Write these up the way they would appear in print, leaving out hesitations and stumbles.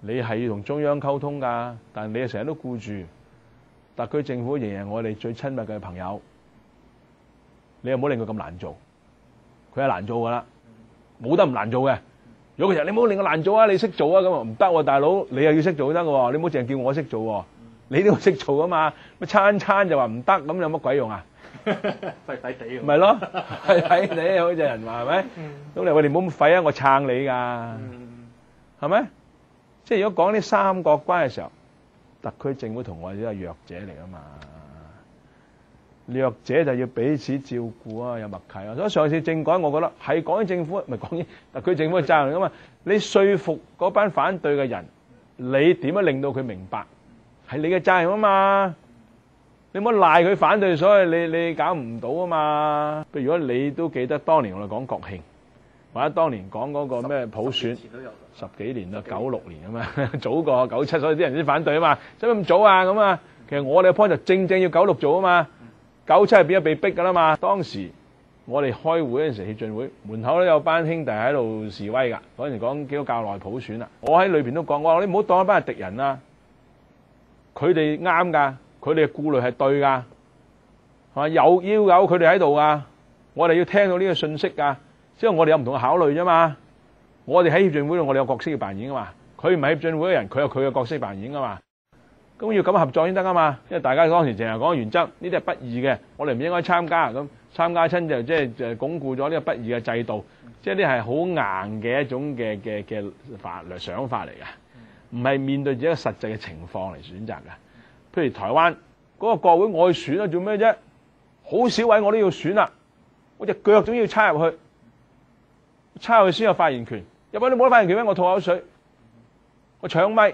你係要同中央溝通㗎，但係你成日都顧住特區政府仍然係我哋最親密嘅朋友，你又唔好令佢咁難做，佢係難做㗎啦，冇得唔難做嘅。如果佢話你唔好令我難做啊，你識做啊，咁啊唔得喎，大佬你又要識做得㗎喎，你唔好淨係叫我識做喎，你都要識做㗎嘛，乜餐就話唔得，咁有乜鬼用啊？廢廢地咪咯，係睇你好似人話係咪？咁你話你唔好咁廢啊，我撐你㗎，係咪？即係如果講啲三角關係嘅時候，特區政府同我哋都係弱者嚟㗎嘛，弱者就要彼此照顧啊，有默契啊。所以上次政改，我覺得係港英政府，唔係港英特區政府嘅責任㗎嘛。你說服嗰班反對嘅人，你點樣令到佢明白係你嘅責任啊嘛？你唔好賴佢反對，所以你搞唔到啊嘛。譬如如果你都記得當年我哋講國慶，或者當年講嗰個咩普選，十幾年啦，96年啊嘛，早過97，所以啲人先反對啊嘛。使乜咁早啊咁啊？其實我哋嘅 point 就正正要96做啊嘛，97係變咗被逼㗎啦嘛。當時我哋開會嗰陣時，協進會門口都有班兄弟喺度示威㗎。嗰陣時講基督教內普選啦，我喺裏邊都講，我話你唔好當一班係敵人啊，佢哋啱㗎。佢哋嘅顧慮係對㗎，係嘛？要有佢哋喺度㗎，我哋要聽到呢個信息㗎，即係我哋有唔同嘅考慮啫嘛。我哋喺協進會度，我哋有角色要扮演㗎嘛。佢唔係協進會嘅人，佢有佢嘅角色扮演㗎嘛。咁要咁合作先得㗎嘛。因為大家當時淨係講原則，呢啲係不義嘅，我哋唔應該參加。咁參加親就即係鞏固咗呢個不義嘅制度，即係呢係好硬嘅一種嘅法律想法嚟㗎，唔係面對住一個實際嘅情況嚟選擇㗎。譬如台灣嗰個國會我去選啊，做咩啫？好少位我都要選啦，我隻腳總要插入去，插入去先有發言權。入邊你冇得發言權咩？我吐口水，我搶咪，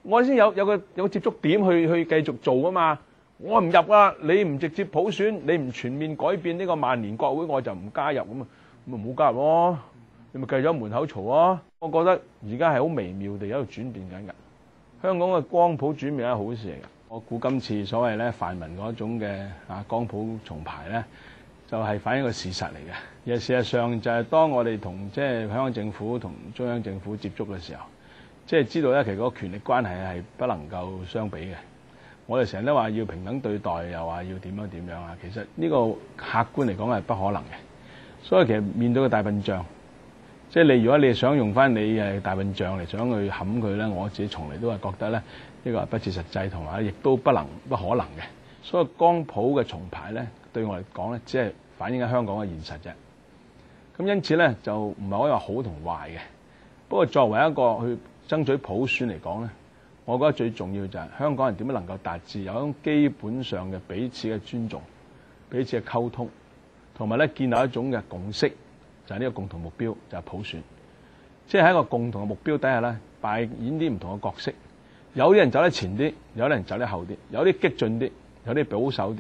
我先有個接觸點去繼續做啊嘛。我唔入啊，你唔直接普選，你唔全面改變呢個萬年國會，我就唔加入咁啊，咁咪唔好加入咯。你咪繼續喺門口嘈啊！我覺得而家係好微妙地喺度轉變緊㗎。香港嘅光譜轉變係好事嚟㗎，我估今次所謂咧泛民嗰種嘅光譜重排咧，就係反映個事實嚟嘅。而事實上就係當我哋同即係香港政府同中央政府接觸嘅時候，即係知道咧其實嗰個權力關係係不能夠相比嘅。我哋成日都話要平等對待，又話要點樣啊，其實呢個客觀嚟講係不可能嘅。所以其實面對個大笨象。即係你，如果你想用翻你大笨象嚟想去冚佢咧，我自己從嚟都係覺得咧，呢個係不切實際，同埋亦都不可能嘅。所以光譜嘅重排咧，對我嚟講咧，只係反映緊香港嘅現實啫。咁因此咧，就唔係可以話好同壞嘅。不過作為一個去爭取普選嚟講咧，我覺得最重要就係香港人點樣能夠達至有一種基本上嘅彼此嘅尊重、彼此嘅溝通，同埋咧建立一種嘅共識。就係呢個共同目標，就係普選。即係喺一個共同嘅目標底下咧，扮演啲唔同嘅角色。有啲人走得前啲，有啲人走得後啲，有啲激進啲，有啲保守啲。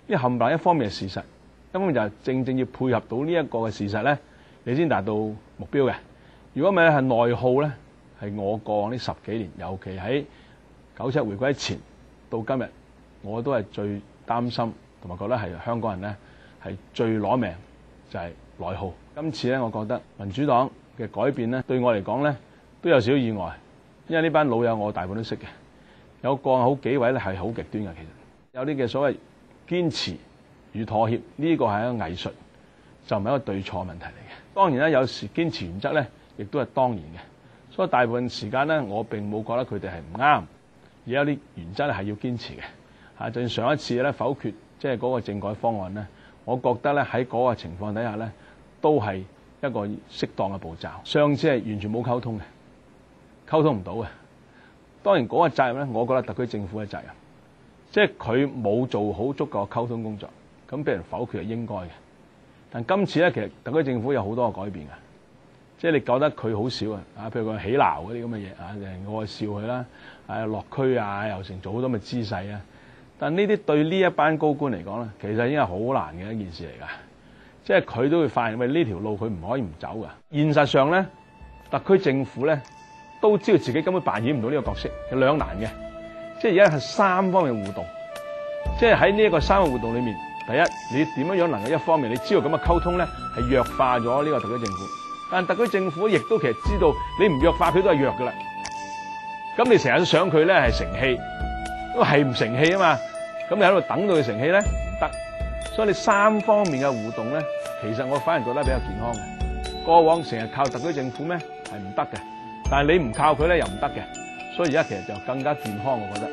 呢冚唪唥一方面係事實，一方面就係正正要配合到呢一個嘅事實咧，你先達到目標嘅。如果唔係係內耗咧，係我過往呢10幾年，尤其喺97回歸前到今日，我都係最擔心同埋覺得係香港人咧係最攞命，就係內耗。今次咧，我覺得民主黨嘅改變咧，對我嚟講咧都有少少意外，因為呢班老友我大部分都識嘅，有個好幾位咧係好極端嘅，其實有啲嘅所謂堅持與妥協，呢個係一個藝術，就唔係一個對錯問題嚟嘅。當然啦，有時堅持原則咧，亦都係當然嘅，所以大部分時間咧，我並冇覺得佢哋係唔啱，而有啲原則係要堅持嘅。就算上一次咧否決即係嗰個政改方案咧，我覺得咧喺嗰個情況底下咧，都係一個適當嘅步驟。上次係完全冇溝通嘅，溝通唔到嘅。當然嗰個責任咧，我覺得特區政府嘅責任，即係佢冇做好足夠嘅溝通工作，咁俾人否決係應該嘅。但今次咧，其實特區政府有好多嘅改變嘅，即係你覺得佢好少啊，譬如佢起鬧嗰啲咁嘅嘢啊，愛笑佢啦，落區啊，又成做好多嘅姿勢啊。但呢啲對呢一班高官嚟講咧，其實已經係好難嘅一件事嚟㗎。即係佢都會發現，喂，呢條路佢唔可以唔走㗎。現實上咧，特區政府咧都知道自己根本扮演唔到呢個角色，係兩難嘅。即係而家係三方面互動，即係喺呢一個三個互動裏面，第一，你點樣能夠一方面你知道咁嘅溝通咧係弱化咗呢個特區政府，但特區政府亦都其實知道你唔弱化佢都係弱㗎啦。咁你成日都想佢咧係成器，因為係唔成器啊嘛。咁你喺度等到佢成器咧唔得，所以你三方面嘅互動咧，其實我反而覺得比較健康嘅。過往成日靠特區政府咩係唔得嘅，但係你唔靠佢咧又唔得嘅，所以而家其實就更加健康，我覺得。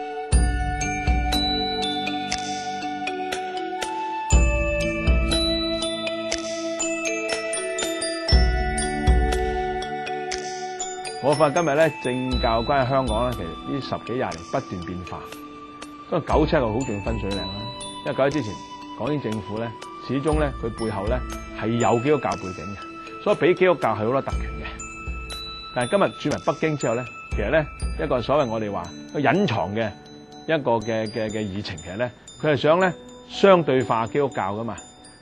我發現今日咧政教關係香港咧，其實呢10幾廿年不斷變化。因為97個好重要分水嶺啦，因為97之前港英政府咧，始終咧佢背後咧係有基督教背景嘅，所以俾基督教係好多特權嘅。但係今日轉為北京之後咧，其實咧一個所謂我哋話個隱藏嘅一個嘅議程，其實咧佢係想咧相對化基督教噶嘛。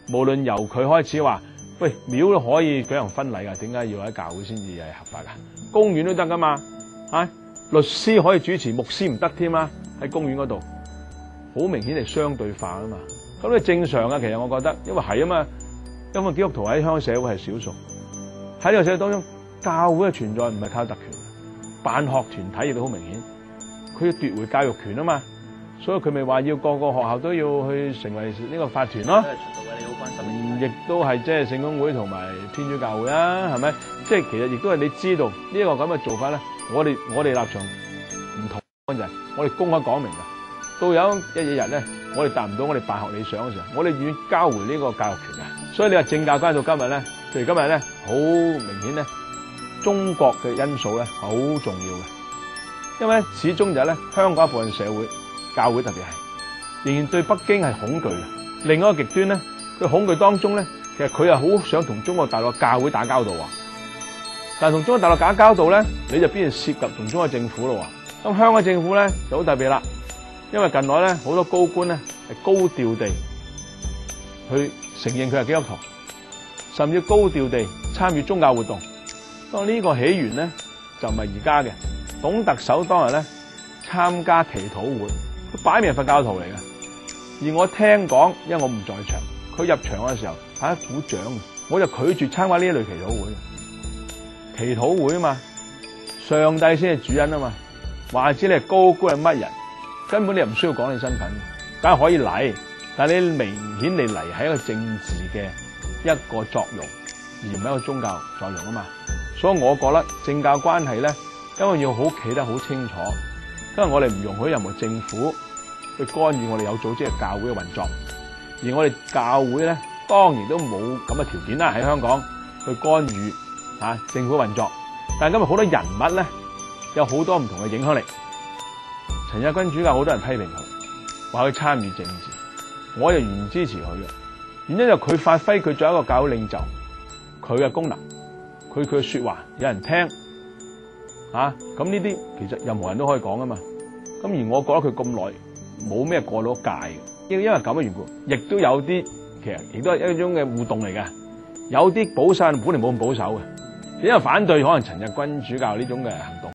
無論由佢開始話，喂，廟都可以舉行婚禮㗎，點解要喺教會先至係合法㗎？公園都得㗎嘛，律師可以主持，牧師唔得添啦，喺公園嗰度，好明顯係相對化啊嘛。咁你正常啊，其實我覺得，因為係啊嘛，因為基督徒喺香港社會係少數，喺呢個社會當中，教會嘅存在唔係靠特權，辦學團體亦都好明顯，佢要奪回教育權啊嘛，所以佢咪話要個個學校都要去成為呢個法團咯。亦都係即係聖公會同埋天主教會啊，係咪？即係其實亦都係你知道呢個咁嘅做法咧，我哋立場唔同就係我哋公開講明㗎。到有一日咧，我哋達唔到我哋辦學理想嘅時候，我哋願意交回呢個教育權嘅。所以你話政教關係到今日咧，譬如今日咧，好明顯咧，中國嘅因素咧好重要嘅，因為始終就係咧香港一部分社會教會特別係仍然對北京係恐懼嘅。另外一個極端咧，佢恐懼當中咧，其實佢又好想同中國大陸教會打交道啊。但係同中國大陸打交道咧，你就必然涉及同中國政府咯。咁香港政府咧就好特別啦，因為近來咧好多高官咧係高調地去承認佢係基督徒，甚至高調地參與宗教活動。當呢個起源咧就唔係而家嘅，董特首當日咧參加祈禱會，佢擺明係佛教徒嚟嘅。而我聽講，因為我唔在場，佢入場嘅時候大家鼓掌，我就拒絕參加呢一類祈禱會。祈禱會啊嘛，上帝先係主人啊嘛，話知你係高官係乜人，根本你又唔需要講你身份，梗係可以嚟，但係你明顯地嚟係一個政治嘅一個作用，而唔係一個宗教作用啊嘛。所以我覺得政教關係咧，因為要好企得好清楚，因為我哋唔容許任何政府去干預我哋有組織嘅教會嘅運作，而我哋教會咧當然都冇咁嘅條件啦，喺香港去干預政府運作。但係今日好多人物咧有好多唔同嘅影響力。陳日君主教好多人批評佢，話佢參與政治，我又完全支持佢嘅。原因就佢發揮佢作為一個教會領袖佢嘅功能，佢嘅說話有人聽咁呢啲其實任何人都可以講噶嘛。咁而我覺得佢咁耐冇咩過到界嘅，因為咁嘅緣故，亦都有啲其實亦都係一種嘅互動嚟嘅。有啲保守人本嚟冇咁保守嘅，因為反對可能陳日君主教呢種嘅行動。